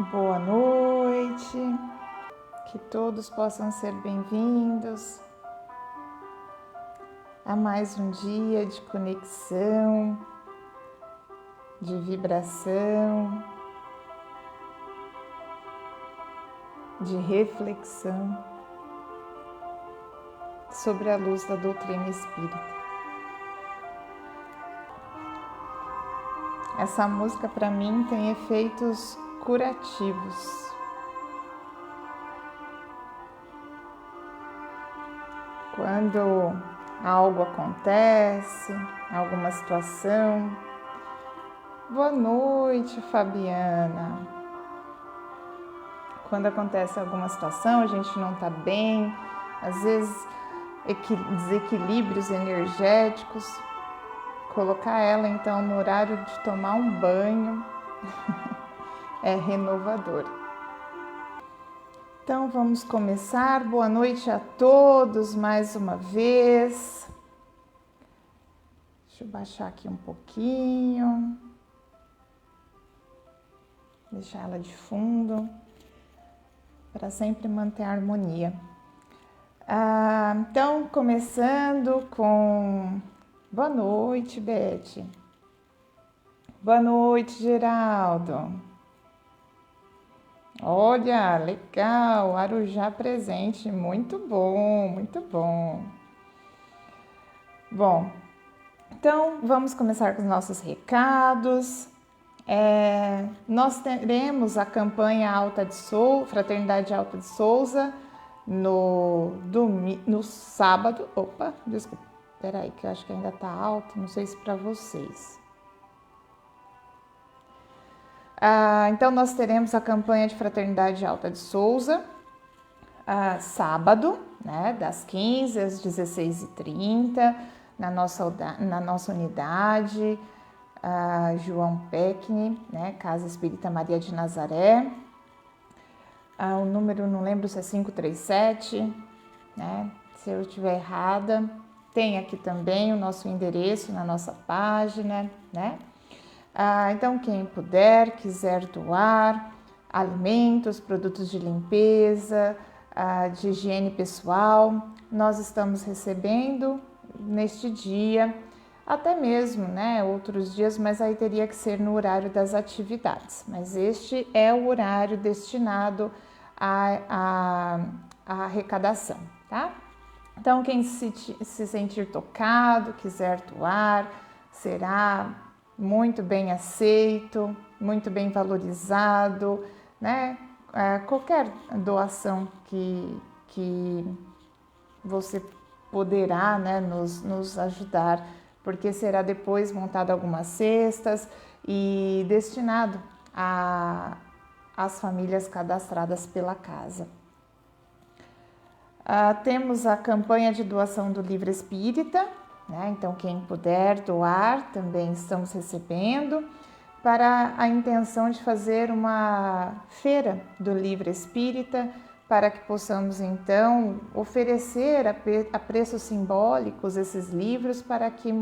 Boa noite, que todos possam ser bem-vindos a mais um dia de conexão, de vibração, de reflexão sobre a luz da doutrina espírita. Essa música para mim tem efeitos curativos. Quando algo acontece, alguma situação. Boa noite, Fabiana. Quando acontece alguma situação, a gente não está bem, às vezes desequilíbrios energéticos, colocar ela então no horário de tomar um banho é renovador. Então vamos começar. Boa noite a todos mais uma vez. Deixa eu baixar aqui um pouquinho. Deixar ela de fundo para sempre manter a harmonia. Então começando com boa noite, Beth. Boa noite, Geraldo. Olha, legal, Arujá presente, muito bom, muito bom. Bom, então vamos começar com os nossos recados. Nós teremos a campanha Fraternidade Alta de Souza no sábado. Opa, desculpa, peraí que eu acho que ainda tá alto, não sei se para vocês. Então, nós teremos a campanha de Fraternidade Alta de Souza, sábado, né, das 15 às 16h30, na nossa unidade, João Peckni, né, Casa Espírita Maria de Nazaré. O número, não lembro se é 537, né, se eu estiver errada. Tem aqui também o nosso endereço na nossa página, né? Então, quem puder, quiser doar alimentos, produtos de limpeza, de higiene pessoal, nós estamos recebendo neste dia, até mesmo, né, outros dias, mas aí teria que ser no horário das atividades. Mas este é o horário destinado à arrecadação, tá? Então, quem se sentir tocado, quiser doar, será muito bem aceito, muito bem valorizado, né? Qualquer doação que você poderá, né, nos ajudar, porque será depois montado algumas cestas e destinado às famílias cadastradas pela casa. Temos a campanha de doação do livro espírita, né? Então, quem puder doar, também estamos recebendo, para a intenção de fazer uma feira do livro espírita, para que possamos, então, oferecer a preços simbólicos esses livros, para que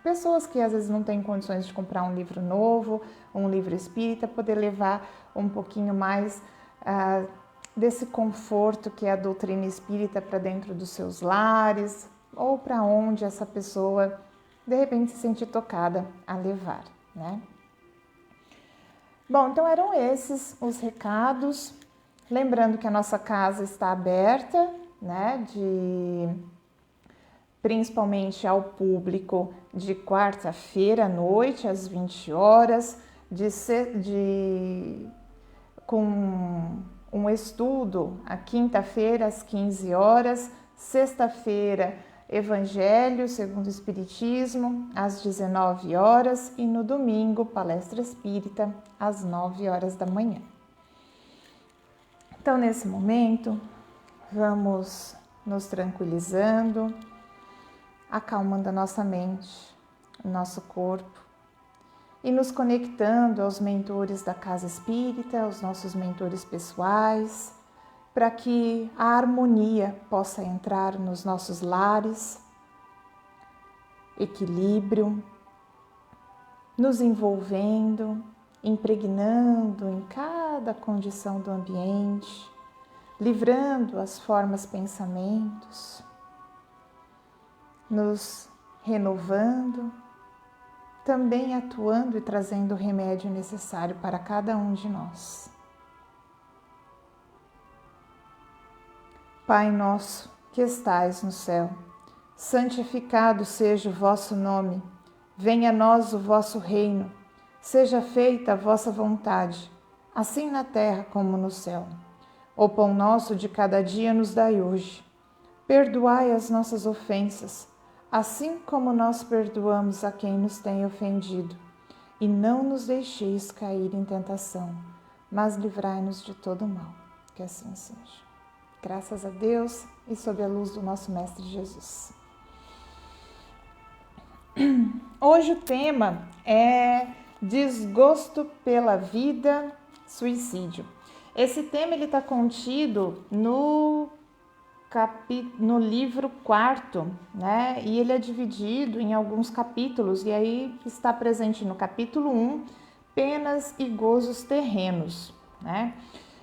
pessoas que às vezes não têm condições de comprar um livro novo, um livro espírita, poder levar um pouquinho mais desse conforto que é a doutrina espírita para dentro dos seus lares, ou para onde essa pessoa de repente se sentir tocada a levar, né? Bom, então eram esses os recados. Lembrando que a nossa casa está aberta, né, principalmente ao público, de quarta-feira à noite, às 20 horas, com um estudo, a quinta-feira às 15 horas, sexta-feira, Evangelho segundo o Espiritismo, às 19 horas, e no domingo, palestra espírita, às 9 horas da manhã. Então, nesse momento, vamos nos tranquilizando, acalmando a nossa mente, o nosso corpo, e nos conectando aos mentores da Casa Espírita, aos nossos mentores pessoais, para que a harmonia possa entrar nos nossos lares, equilíbrio, nos envolvendo, impregnando em cada condição do ambiente, livrando as formas pensamentos, nos renovando, também atuando e trazendo o remédio necessário para cada um de nós. Pai nosso que estais no céu, santificado seja o vosso nome, venha a nós o vosso reino, seja feita a vossa vontade, assim na terra como no céu. O pão nosso de cada dia nos dai hoje. Perdoai as nossas ofensas, assim como nós perdoamos a quem nos tem ofendido. E não nos deixeis cair em tentação, mas livrai-nos de todo mal. Que assim seja. Graças a Deus e sob a luz do nosso Mestre Jesus. Hoje o tema é desgosto pela vida, suicídio. Esse tema está contido no livro 4, né? E ele é dividido em alguns capítulos, e aí está presente no capítulo 1, penas e gozos terrenos, né?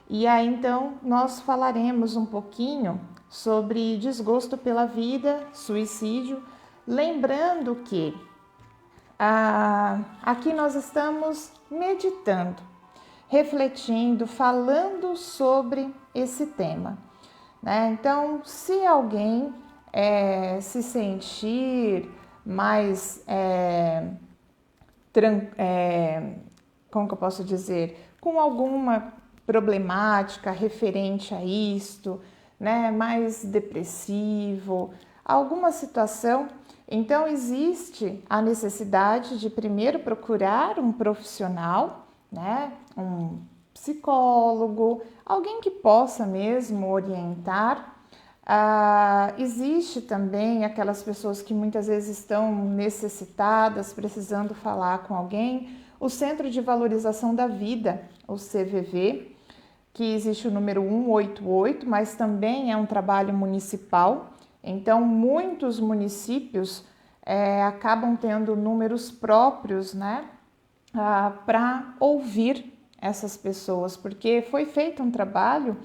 E aí então nós falaremos um pouquinho sobre desgosto pela vida, suicídio, lembrando que aqui nós estamos meditando, refletindo, falando sobre esse tema, né? Então, se alguém se sentir mais, como que eu posso dizer, com alguma problemática referente a isto, né? Mais depressivo, alguma situação, então existe a necessidade de primeiro procurar um profissional, né? Um psicólogo, alguém que possa mesmo orientar. Existe também aquelas pessoas que muitas vezes estão necessitadas, precisando falar com alguém. O Centro de Valorização da Vida, o CVV, que existe o número 188, mas também é um trabalho municipal. Então, muitos municípios acabam tendo números próprios, né, para ouvir essas pessoas, porque foi feito um trabalho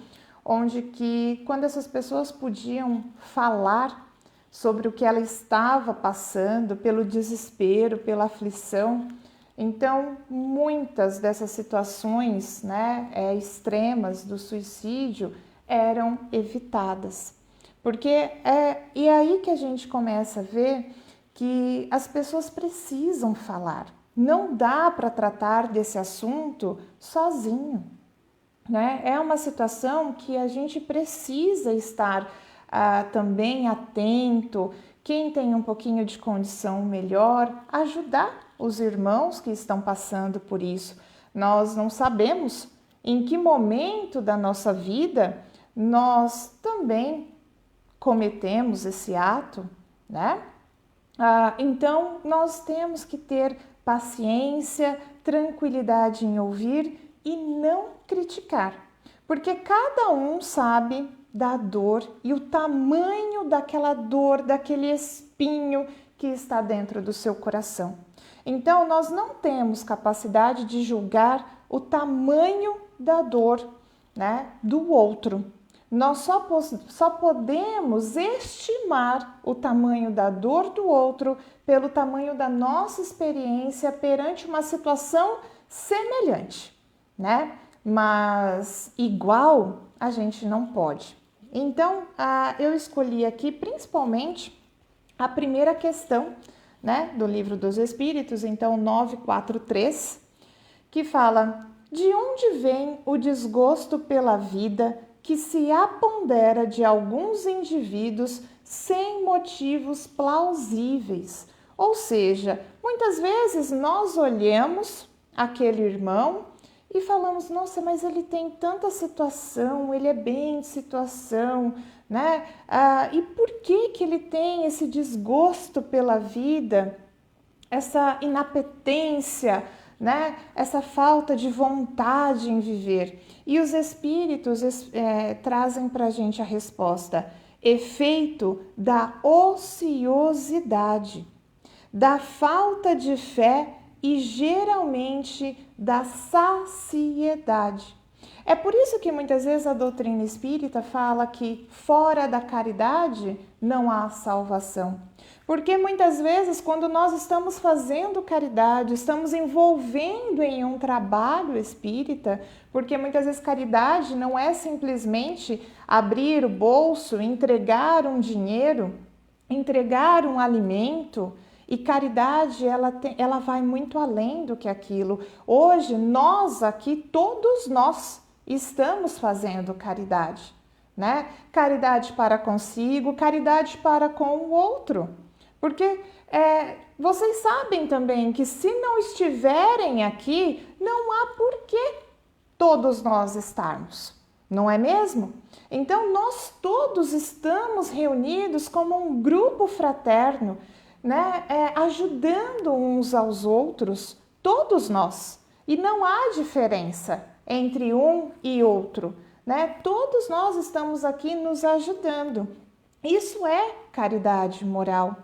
onde que quando essas pessoas podiam falar sobre o que ela estava passando, pelo desespero, pela aflição, então muitas dessas situações, né, extremas do suicídio eram evitadas. Porque é aí que a gente começa a ver que as pessoas precisam falar. Não dá para tratar desse assunto sozinho, né? É uma situação que a gente precisa estar também atento. Quem tem um pouquinho de condição melhor, ajudar os irmãos que estão passando por isso. Nós não sabemos em que momento da nossa vida nós também cometemos esse ato, né? Então, nós temos que ter paciência, tranquilidade em ouvir e não criticar, porque cada um sabe da dor e o tamanho daquela dor, daquele espinho que está dentro do seu coração. Então, nós não temos capacidade de julgar o tamanho da dor, né, do outro. Nós só podemos estimar o tamanho da dor do outro pelo tamanho da nossa experiência perante uma situação semelhante, né? Mas igual a gente não pode. Então, eu escolhi aqui principalmente a primeira questão, né, do Livro dos Espíritos, então 943, que fala: de onde vem o desgosto pela vida que se apodera de alguns indivíduos sem motivos plausíveis? Ou seja, muitas vezes nós olhamos aquele irmão e falamos: nossa, mas ele tem tanta situação, ele é bem de situação, né? E por que ele tem esse desgosto pela vida, essa inapetência, né? Essa falta de vontade em viver? E os espíritos trazem para a gente a resposta: efeito da ociosidade, da falta de fé e geralmente da saciedade. É por isso que muitas vezes a doutrina espírita fala que fora da caridade não há salvação. Porque muitas vezes, quando nós estamos fazendo caridade, estamos envolvendo em um trabalho espírita, porque muitas vezes caridade não é simplesmente abrir o bolso, entregar um dinheiro, entregar um alimento. E caridade, ela vai muito além do que aquilo. Hoje, nós aqui, todos nós, estamos fazendo caridade, né? Caridade para consigo, caridade para com o outro. Porque vocês sabem também que se não estiverem aqui, não há por que todos nós estarmos, não é mesmo? Então, nós todos estamos reunidos como um grupo fraterno, né? Ajudando uns aos outros, todos nós. E não há diferença entre um e outro, né? Todos nós estamos aqui nos ajudando. Isso é caridade moral.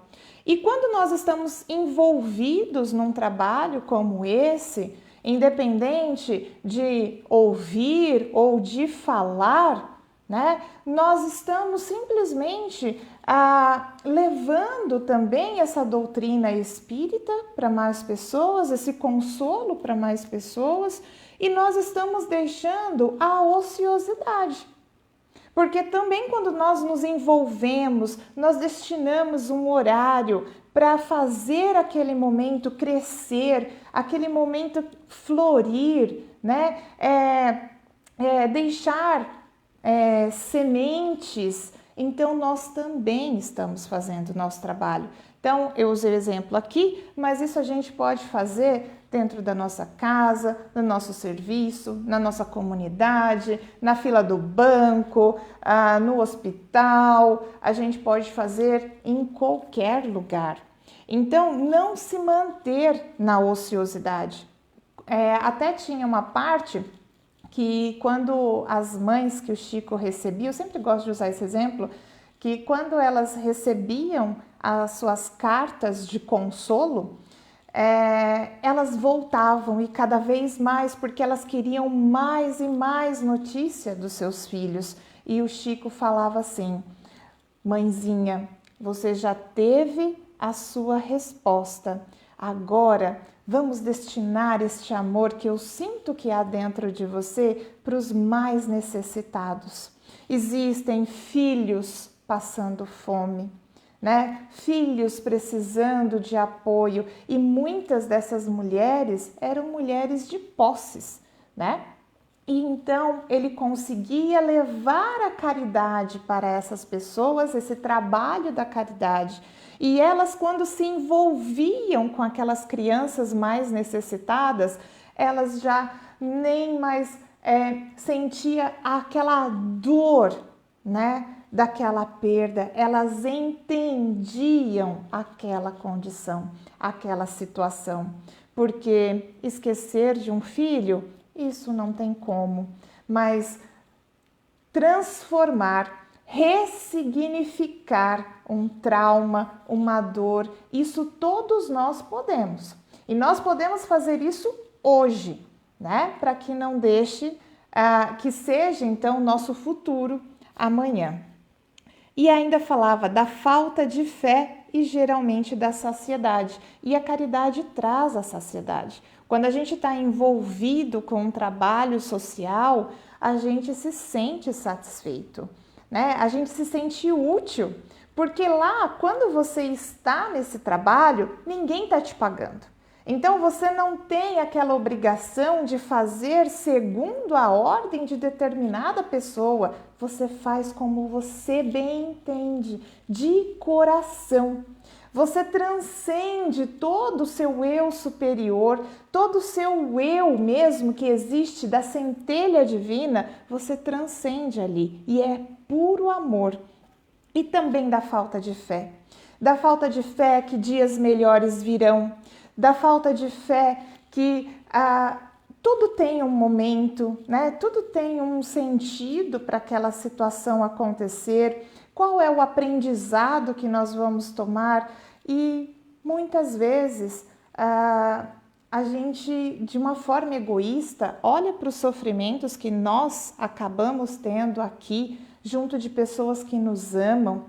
E quando nós estamos envolvidos num trabalho como esse, independente de ouvir ou de falar, né, nós estamos simplesmente levando também essa doutrina espírita para mais pessoas, esse consolo para mais pessoas, e nós estamos deixando a ociosidade. Porque também quando nós nos envolvemos, nós destinamos um horário para fazer aquele momento crescer, aquele momento florir, né? Deixar sementes. Então, nós também estamos fazendo o nosso trabalho. Então, eu usei o exemplo aqui, mas isso a gente pode fazer dentro da nossa casa, no nosso serviço, na nossa comunidade, na fila do banco, no hospital, a gente pode fazer em qualquer lugar. Então, não se manter na ociosidade. Até tinha uma parte que quando as mães que o Chico recebia, eu sempre gosto de usar esse exemplo, que quando elas recebiam as suas cartas de consolo, elas voltavam e cada vez mais, porque elas queriam mais e mais notícia dos seus filhos. E o Chico falava assim: mãezinha, você já teve a sua resposta. Agora vamos destinar este amor que eu sinto que há dentro de você para os mais necessitados. Existem filhos passando fome, né? Filhos precisando de apoio, e muitas dessas mulheres eram mulheres de posses, né? E então ele conseguia levar a caridade para essas pessoas, esse trabalho da caridade. E elas, quando se envolviam com aquelas crianças mais necessitadas, elas já nem mais sentiam aquela dor, né, daquela perda. Elas entendiam aquela condição, aquela situação. Porque esquecer de um filho, isso não tem como, mas transformar, ressignificar um trauma, uma dor, isso todos nós podemos. E nós podemos fazer isso hoje, né? Para que não deixe que seja então nosso futuro amanhã. E ainda falava da falta de fé e geralmente da saciedade. E a caridade traz a saciedade. Quando a gente está envolvido com um trabalho social, a gente se sente satisfeito, né? A gente se sente útil, porque lá, quando você está nesse trabalho, ninguém está te pagando. Então, você não tem aquela obrigação de fazer segundo a ordem de determinada pessoa. Você faz como você bem entende, de coração. Você transcende todo o seu eu superior, todo o seu eu mesmo que existe da centelha divina, você transcende ali e é puro amor. E também da falta de fé. Da falta de fé que dias melhores virão, da falta de fé que tudo tem um momento, né? Tudo tem um sentido para aquela situação acontecer. Qual é o aprendizado que nós vamos tomar? E muitas vezes a gente, de uma forma egoísta, olha para os sofrimentos que nós acabamos tendo aqui, junto de pessoas que nos amam,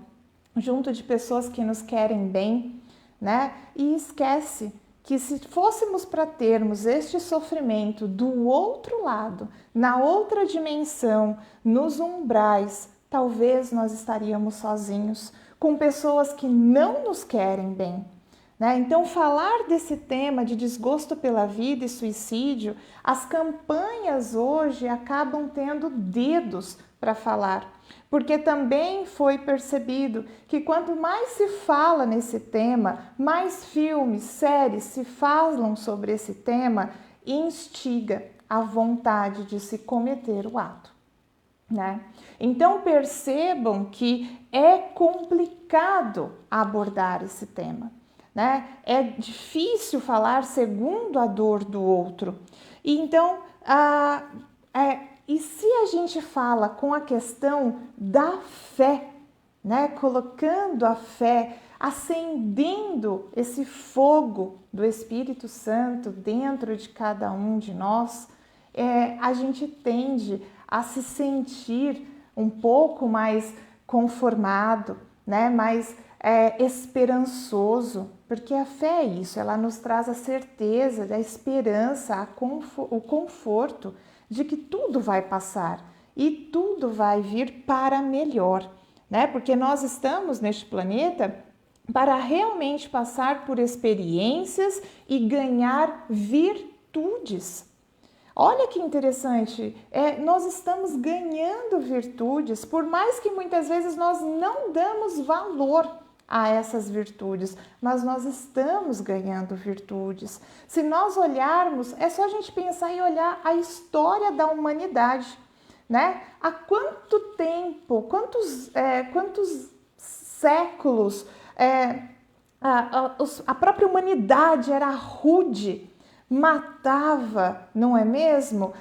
junto de pessoas que nos querem bem, né? E esquece que se fôssemos para termos este sofrimento do outro lado, na outra dimensão, nos umbrais, talvez nós estaríamos sozinhos, com pessoas que não nos querem bem. Né? Então, falar desse tema de desgosto pela vida e suicídio, as campanhas hoje acabam tendo dedos para falar, porque também foi percebido que quanto mais se fala nesse tema, mais filmes, séries se falam sobre esse tema, instiga a vontade de se cometer o ato. Né? Então percebam que é complicado abordar esse tema. Né? É difícil falar segundo a dor do outro. E então, e se a gente fala com a questão da fé, né? Colocando a fé, acendendo esse fogo do Espírito Santo dentro de cada um de nós, a gente tende a se sentir um pouco mais conformado, né? Mais esperançoso, porque a fé é isso, ela nos traz a certeza, a esperança, o conforto de que tudo vai passar e tudo vai vir para melhor, né? Porque nós estamos neste planeta para realmente passar por experiências e ganhar virtudes. Olha que interessante, nós estamos ganhando virtudes, por mais que muitas vezes nós não damos valor a essas virtudes, mas nós estamos ganhando virtudes. Se nós olharmos, é só a gente pensar e olhar a história da humanidade, né? Há quanto tempo, quantos séculos a própria humanidade era rude, matava, não é mesmo?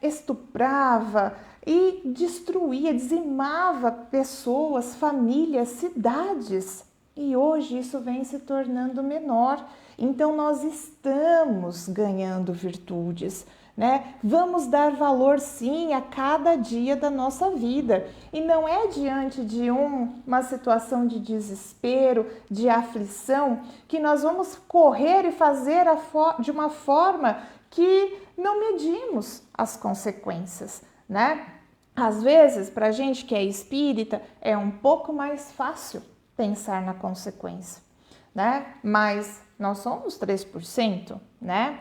Estuprava e destruía, dizimava pessoas, famílias, cidades. E hoje isso vem se tornando menor. Então nós estamos ganhando virtudes, né? Vamos dar valor sim a cada dia da nossa vida. E não é diante de uma situação de desespero, de aflição, que nós vamos correr e fazer de uma forma que não medimos as consequências, né? Às vezes, para a gente que é espírita, é um pouco mais fácil pensar na consequência, né? Mas nós somos 3%, né?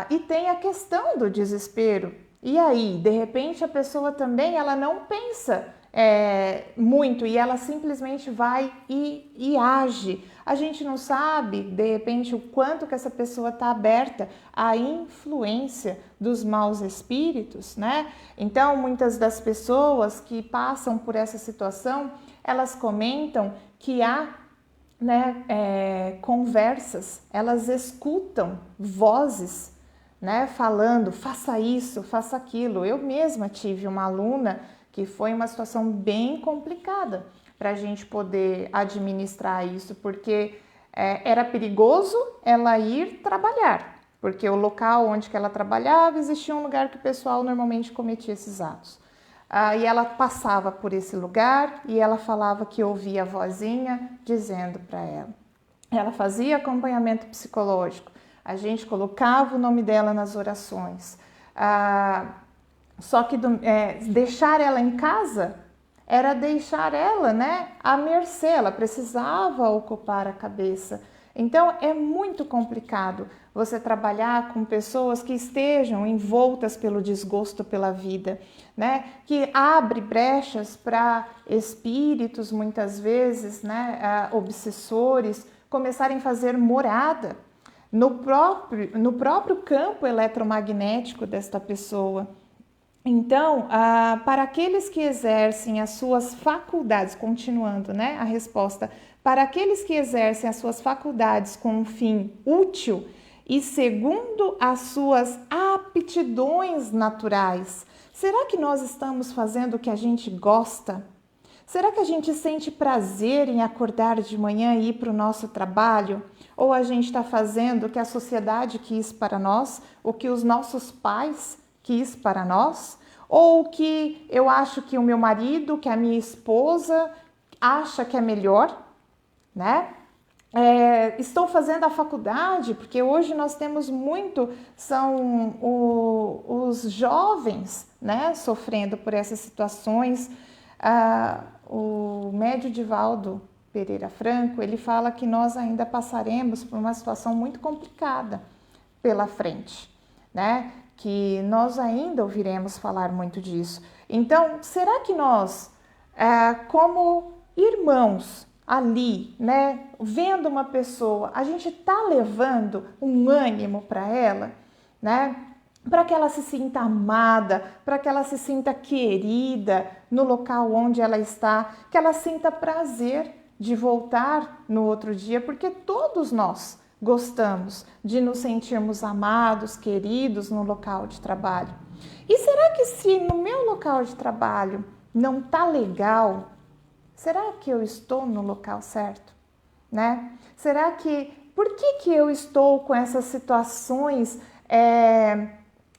E tem a questão do desespero. E aí, de repente, a pessoa também ela não pensa muito e ela simplesmente vai e age. A gente não sabe, de repente, o quanto que essa pessoa está aberta à influência dos maus espíritos, né? Então, muitas das pessoas que passam por essa situação, elas comentam que há conversas, elas escutam vozes, né, falando, faça isso, faça aquilo. Eu mesma tive uma aluna que foi uma situação bem complicada para a gente poder administrar isso, porque era perigoso ela ir trabalhar, porque o local onde que ela trabalhava existia um lugar que o pessoal normalmente cometia esses atos. E ela passava por esse lugar e ela falava que ouvia a vozinha dizendo para ela. Ela fazia acompanhamento psicológico, a gente colocava o nome dela nas orações. Só que deixar ela em casa era deixar ela, né, à mercê, ela precisava ocupar a cabeça. Então é muito complicado você trabalhar com pessoas que estejam envoltas pelo desgosto pela vida, né? Que abre brechas para espíritos muitas vezes, né, obsessores, começarem a fazer morada no próprio campo eletromagnético desta pessoa. Então, para aqueles que exercem as suas faculdades, continuando, né, a resposta, para aqueles que exercem as suas faculdades com um fim útil e segundo as suas aptidões naturais, será que nós estamos fazendo o que a gente gosta? Será que a gente sente prazer em acordar de manhã e ir para o nosso trabalho? Ou a gente está fazendo o que a sociedade quis para nós, o que os nossos pais quis para nós? Ou o que eu acho que o meu marido, que a minha esposa acha que é melhor, né? Estou fazendo a faculdade, porque hoje nós temos são os jovens, né, sofrendo por essas situações. O médio Divaldo Pereira Franco, ele fala que nós ainda passaremos por uma situação muito complicada pela frente, né? Que nós ainda ouviremos falar muito disso. Então, será que nós, como irmãos ali, né, vendo uma pessoa, a gente está levando um ânimo para ela, né? Para que ela se sinta amada, para que ela se sinta querida no local onde ela está, que ela sinta prazer de voltar no outro dia, porque todos nós gostamos de nos sentirmos amados, queridos no local de trabalho. E será que se no meu local de trabalho não tá legal, será que eu estou no local certo, né? Será que, por que eu estou com essas situações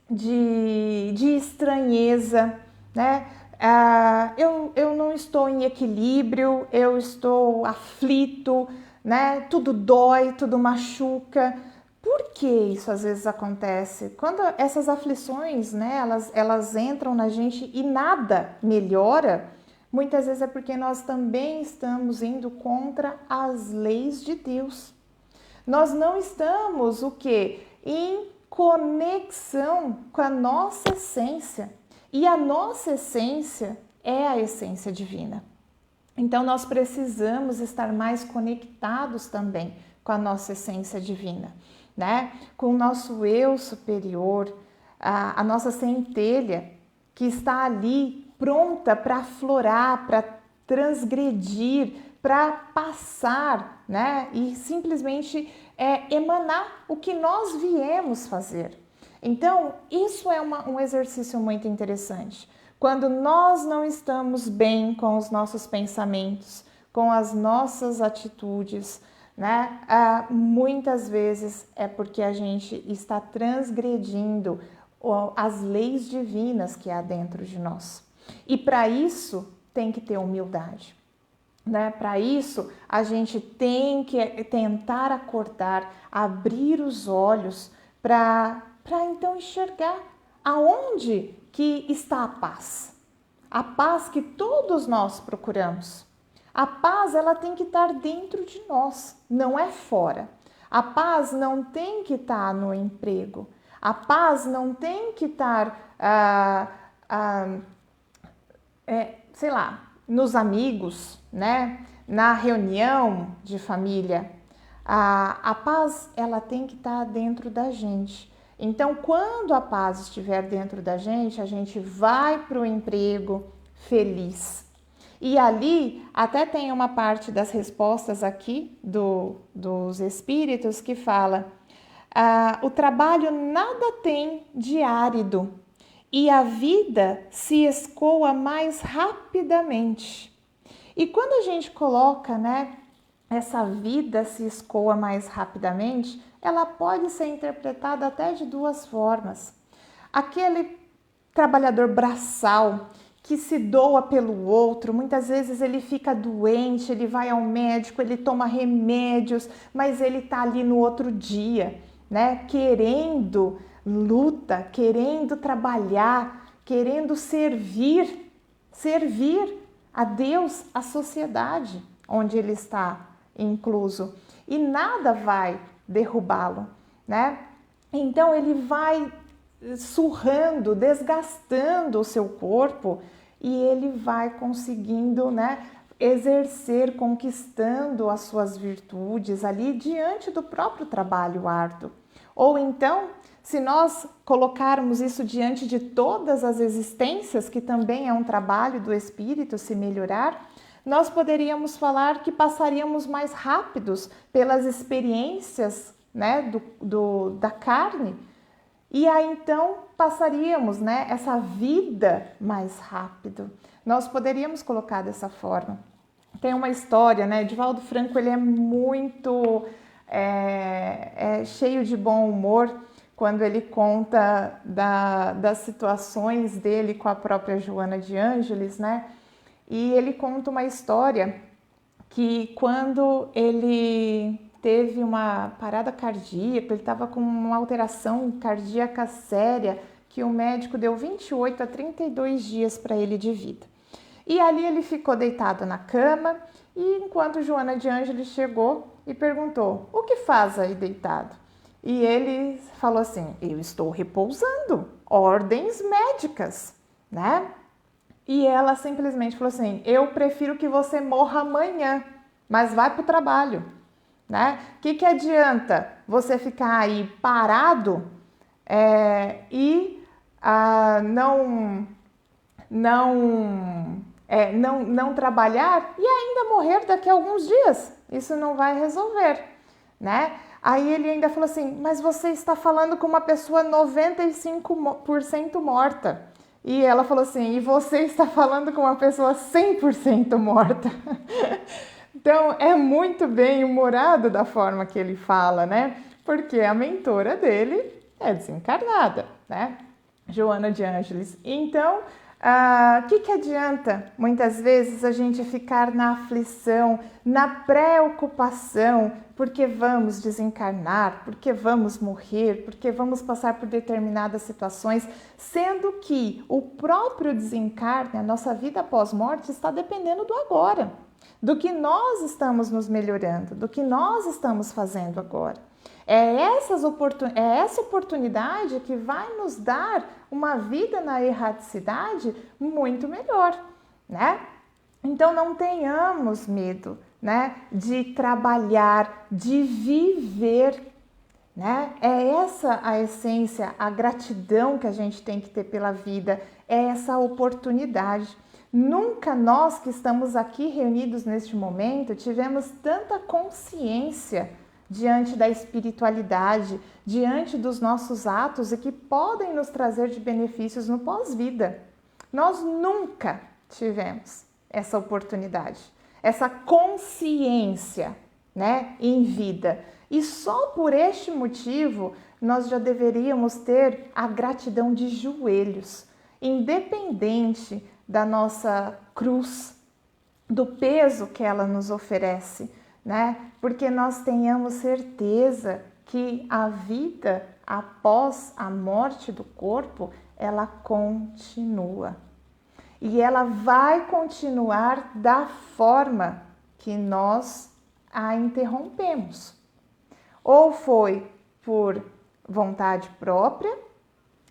de estranheza, né? Eu não estou em equilíbrio, eu estou aflito, né? Tudo dói, tudo machuca. Por que isso às vezes acontece? Quando essas aflições, né, elas entram na gente e nada melhora, muitas vezes é porque nós também estamos indo contra as leis de Deus. Nós não estamos o quê? Em conexão com a nossa essência. E a nossa essência é a essência divina. Então nós precisamos estar mais conectados também com a nossa essência divina, né? Com o nosso eu superior, a nossa centelha que está ali pronta para aflorar, para transgredir, para passar, né? E simplesmente emanar o que nós viemos fazer. Então, isso é um exercício muito interessante. Quando nós não estamos bem com os nossos pensamentos, com as nossas atitudes, né? Muitas vezes é porque a gente está transgredindo as leis divinas que há dentro de nós. E para isso tem que ter humildade, né? Para isso a gente tem que tentar acordar, abrir os olhos para então enxergar aonde que está a paz que todos nós procuramos. A paz, ela tem que estar dentro de nós, não é fora. A paz não tem que estar no emprego. A paz não tem que estar, sei lá, nos amigos, né? Na reunião de família. A paz, ela tem que estar dentro da gente. Então, quando a paz estiver dentro da gente, a gente vai para o emprego feliz. E ali até tem uma parte das respostas aqui dos espíritos que fala: o trabalho nada tem de árido e a vida se escoa mais rapidamente. E quando a gente coloca, né, essa vida se escoa mais rapidamente, ela pode ser interpretada até de duas formas. Aquele trabalhador braçal que se doa pelo outro, muitas vezes ele fica doente, ele vai ao médico, ele toma remédios, mas ele está ali no outro dia, né? Querendo luta, querendo trabalhar, querendo servir a Deus, a sociedade onde ele está incluso. E nada vai derrubá-lo, né? Então ele vai surrando, desgastando o seu corpo e ele vai conseguindo, né, exercer, conquistando as suas virtudes ali diante do próprio trabalho árduo. Ou então, se nós colocarmos isso diante de todas as existências, que também é um trabalho do espírito se melhorar, nós poderíamos falar que passaríamos mais rápidos pelas experiências, né, da carne, e aí então passaríamos, né, essa vida mais rápido. Nós poderíamos colocar dessa forma. Tem uma história, né? Divaldo Franco, ele é muito cheio de bom humor quando ele conta das situações dele com a própria Joana de Ângeles, né? E ele conta uma história que quando ele teve uma parada cardíaca, ele estava com uma alteração cardíaca séria, que o médico deu 28 a 32 dias para ele de vida. E ali ele ficou deitado na cama, e enquanto Joana de Ângeles chegou e perguntou: o que faz aí deitado? E ele falou assim: eu estou repousando, ordens médicas, né? E ela simplesmente falou assim: eu prefiro que você morra amanhã, mas vai para o trabalho, né? O que adianta você ficar aí parado e não trabalhar e ainda morrer daqui a alguns dias? Isso não vai resolver, né? Aí ele ainda falou assim: mas você está falando com uma pessoa 95% morta. E ela falou assim: e você está falando com uma pessoa 100% morta. Então é muito bem humorado da forma que ele fala, né? Porque a mentora dele é desencarnada, né? Joana de Ângeles. Então, que adianta muitas vezes a gente ficar na aflição, na preocupação, porque vamos desencarnar, porque vamos morrer, porque vamos passar por determinadas situações, sendo que o próprio desencarne, a nossa vida pós-morte, está dependendo do agora, do que nós estamos nos melhorando, do que nós estamos fazendo agora. É essa oportunidade que vai nos dar uma vida na erraticidade muito melhor, né? Então não tenhamos medo, né, de trabalhar, de viver, né? É essa a essência, a gratidão que a gente tem que ter pela vida, é essa oportunidade. Nunca nós que estamos aqui reunidos neste momento tivemos tanta consciência diante da espiritualidade, diante dos nossos atos e que podem nos trazer de benefícios no pós-vida. Nós nunca tivemos essa oportunidade, essa consciência, né, em vida. E só por este motivo nós já deveríamos ter a gratidão de joelhos, independente da nossa cruz, do peso que ela nos oferece, né? Porque nós tenhamos certeza que a vida após a morte do corpo, ela continua. E ela vai continuar da forma que nós a interrompemos. Ou foi por vontade própria,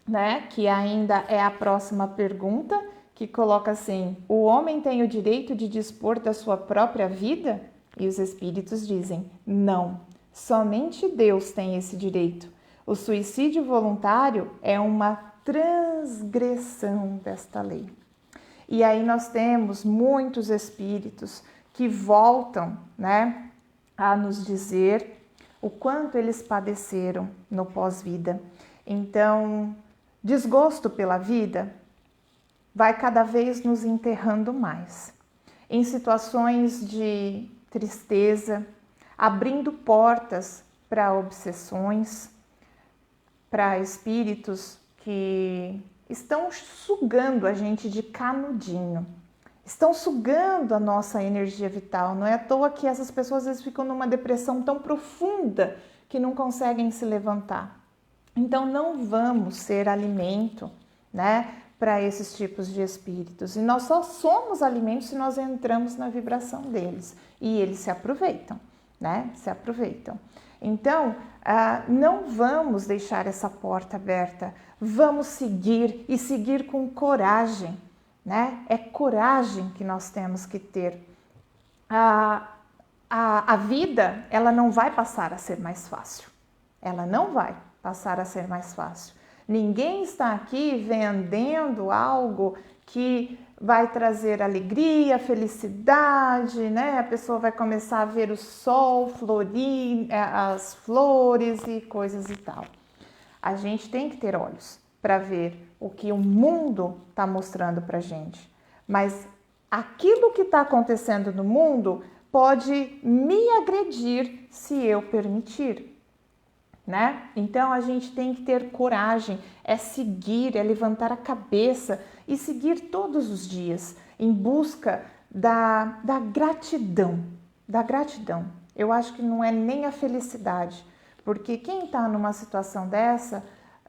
né? Que ainda é a próxima pergunta, que coloca assim: o homem tem o direito de dispor da sua própria vida? E os espíritos dizem: não, somente Deus tem esse direito. O suicídio voluntário é uma transgressão desta lei. E aí nós temos muitos espíritos que voltam, né, a nos dizer o quanto eles padeceram no pós-vida. Então, desgosto pela vida vai cada vez nos enterrando mais. Em situações de tristeza, abrindo portas para obsessões, para espíritos que estão sugando a gente de canudinho, estão sugando a nossa energia vital. Não é à toa que essas pessoas às vezes ficam numa depressão tão profunda que não conseguem se levantar. Então não vamos ser alimento, né, para esses tipos de espíritos. E nós só somos alimentos se nós entramos na vibração deles. E eles se aproveitam, né? Se aproveitam. Então, não vamos deixar essa porta aberta. Vamos seguir e seguir com coragem, né? É coragem que nós temos que ter. A vida, ela não vai passar a ser mais fácil. Ela não vai passar a ser mais fácil. Ninguém está aqui vendendo algo que vai trazer alegria, felicidade, né? A pessoa vai começar a ver o sol, florir, as flores e coisas e tal. A gente tem que ter olhos para ver o que o mundo está mostrando para a gente, mas aquilo que está acontecendo no mundo pode me agredir se eu permitir, né? Então a gente tem que ter coragem, é seguir, é levantar a cabeça e seguir todos os dias em busca da gratidão, da gratidão. Eu acho que não é nem a felicidade, porque quem está numa situação dessa,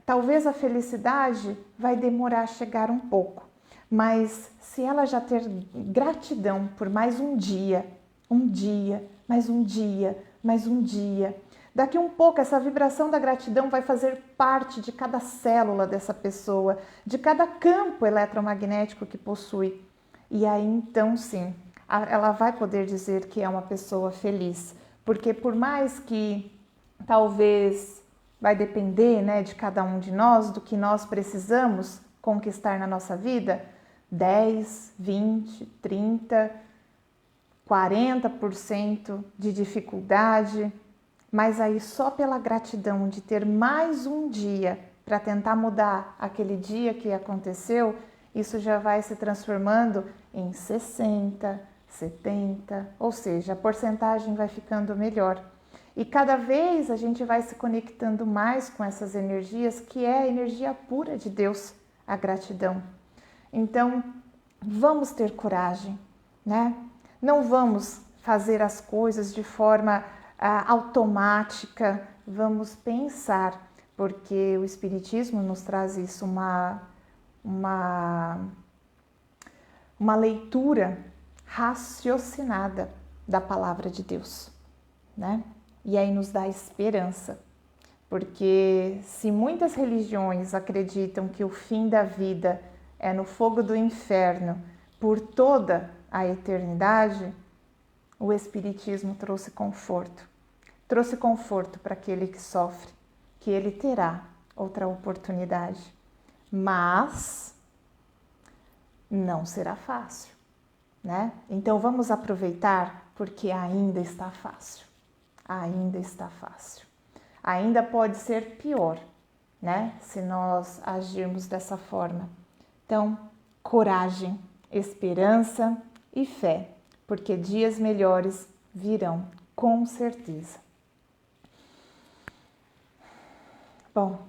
talvez a felicidade vai demorar a chegar um pouco, mas se ela já ter gratidão por mais um dia, mais um dia, mais um dia, daqui um pouco essa vibração da gratidão vai fazer parte de cada célula dessa pessoa, de cada campo eletromagnético que possui. E aí então sim, ela vai poder dizer que é uma pessoa feliz, porque por mais que talvez vai depender, né, de cada um de nós, do que nós precisamos conquistar na nossa vida, 10, 20, 30, 40% de dificuldade, mas aí só pela gratidão de ter mais um dia para tentar mudar aquele dia que aconteceu, isso já vai se transformando em 60, 70, ou seja, a porcentagem vai ficando melhor. E cada vez a gente vai se conectando mais com essas energias, que é a energia pura de Deus, a gratidão. Então, vamos ter coragem, né? Não vamos fazer as coisas de forma automática, vamos pensar, porque o Espiritismo nos traz isso, uma leitura raciocinada da palavra de Deus, né? E aí nos dá esperança, porque se muitas religiões acreditam que o fim da vida é no fogo do inferno por toda a eternidade, o Espiritismo trouxe conforto. Trouxe conforto para aquele que sofre, que ele terá outra oportunidade. Mas não será fácil, né? Então vamos aproveitar porque ainda está fácil. Ainda está fácil. Ainda pode ser pior, né? Se nós agirmos dessa forma. Então, coragem, esperança e fé, porque dias melhores virão, com certeza. Bom,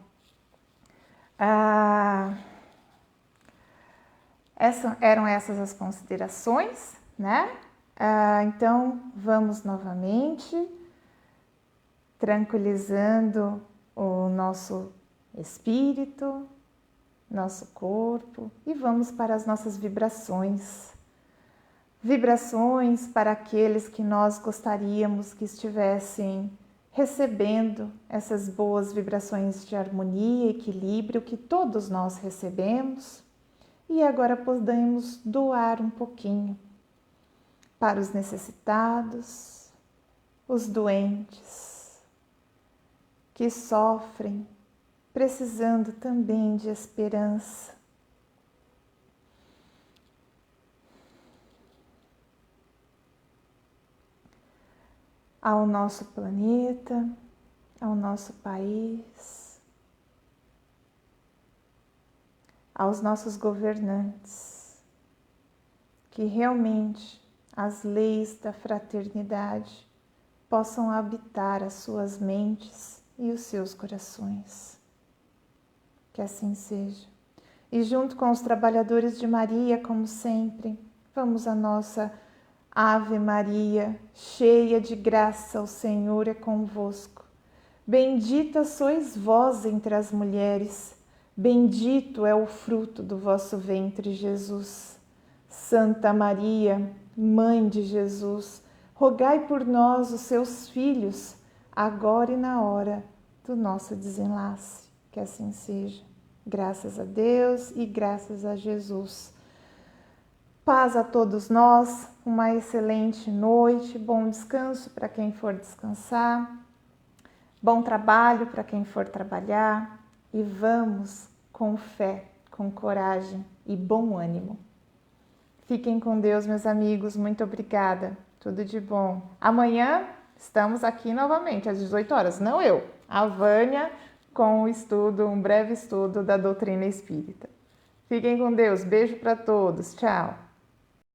eram essas as considerações, né? Então, vamos novamente tranquilizando o nosso espírito, nosso corpo e vamos para as nossas vibrações. Vibrações para aqueles que nós gostaríamos que estivessem recebendo essas boas vibrações de harmonia, equilíbrio que todos nós recebemos. E agora podemos doar um pouquinho para os necessitados, os doentes, que sofrem, precisando também de esperança. Ao nosso planeta, ao nosso país, aos nossos governantes, que realmente as leis da fraternidade possam habitar as suas mentes e os seus corações. Que assim seja. E junto com os trabalhadores de Maria, como sempre, vamos à nossa Ave Maria, cheia de graça, o Senhor é convosco. Bendita sois vós entre as mulheres, bendito é o fruto do vosso ventre, Jesus. Santa Maria, Mãe de Jesus, rogai por nós, os seus filhos, agora e na hora do nosso desenlace. Que assim seja. Graças a Deus e graças a Jesus. Paz a todos nós, uma excelente noite, bom descanso para quem for descansar, bom trabalho para quem for trabalhar e vamos com fé, com coragem e bom ânimo. Fiquem com Deus, meus amigos, muito obrigada, tudo de bom. Amanhã estamos aqui novamente às 18 horas, não eu, a Vânia com o estudo, um breve estudo da doutrina espírita. Fiquem com Deus, beijo para todos, tchau!